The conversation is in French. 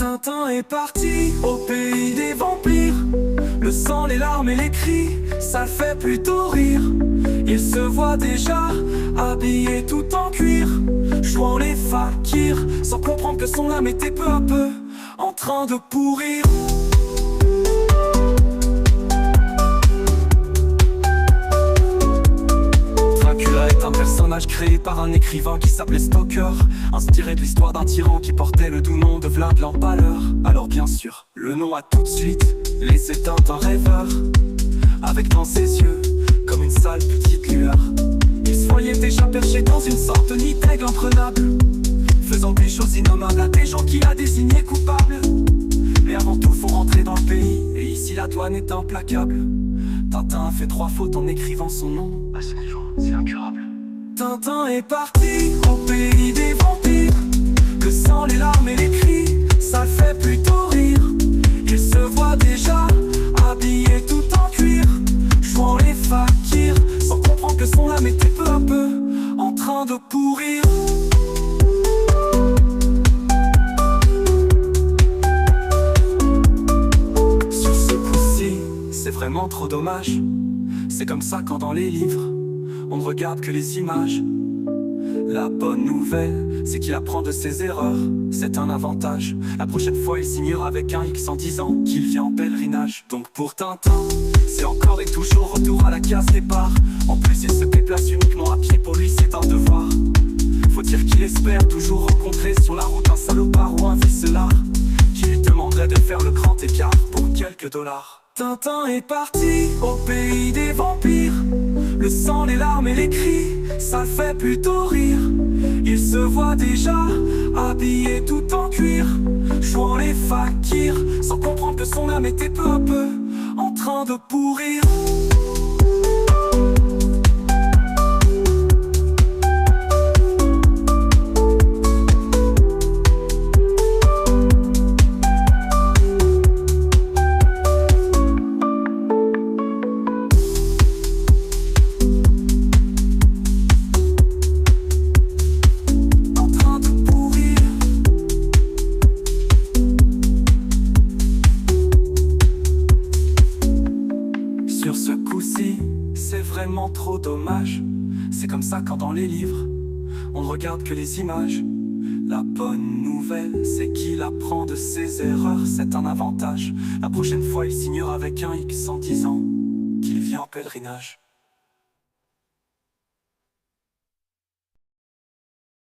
Tintin est parti au pays des vampires. Le sang, les larmes et les cris, ça le fait plutôt rire. Il se voit déjà habillé tout en cuir, jouant les fakirs, sans comprendre que son âme était peu à peu en train de pourrir. Dracula est un personnage créé par un écrivain qui s'appelait Stoker, inspiré de l'histoire d'un tyran qui portait le doux nom de Vlad l'Empaleur. Alors bien sûr, le nom a tout de suite laissé Tintin rêveur, avec dans ses yeux comme une sale petite lueur. Il se voyait déjà perché dans une sorte de nid d'aigle imprenable, faisant des choses innommables à des gens qu'il a désignés coupables. Mais avant tout faut rentrer dans le pays, et ici la douane est implacable. Tintin a fait 3 fautes en écrivant son nom. À ce niveau, c'est incurable. Tintin est parti au pays des vampires. Le sang, les larmes et les cris, ça le fait plutôt rire. Il se voit déjà habillé tout en cuir, jouant les fakirs, sans comprendre que son âme était peu à peu en train de pourrir. Sur ce coup-ci, c'est vraiment trop dommage. C'est comme ça quand dans les livres, on ne regarde que les images. La bonne nouvelle, c'est qu'il apprend de ses erreurs, c'est un avantage. La prochaine fois, il signera avec un X en disant qu'il vient en pèlerinage. Donc pour Tintin, c'est encore et toujours retour à la case départ. En plus, il se déplace uniquement à pied, pour lui c'est un devoir. Faut dire qu'il espère toujours rencontrer sur la route un salopard ou un vicelard qui lui demanderait de faire le grand écart pour quelques dollars. Tintin est parti au pays des vampires. Le sang, les larmes et les cris, ça le fait plutôt rire. Il se voit déjà habillé tout en cuir, jouant les fakirs, sans comprendre que son âme était peu à peu en train de pourrir. Sur ce coup-ci, c'est vraiment trop dommage. C'est comme ça quand dans les livres, on ne regarde que les images. La bonne nouvelle, c'est qu'il apprend de ses erreurs, c'est un avantage. La prochaine fois, il signera avec un X en disant qu'il vient en pèlerinage.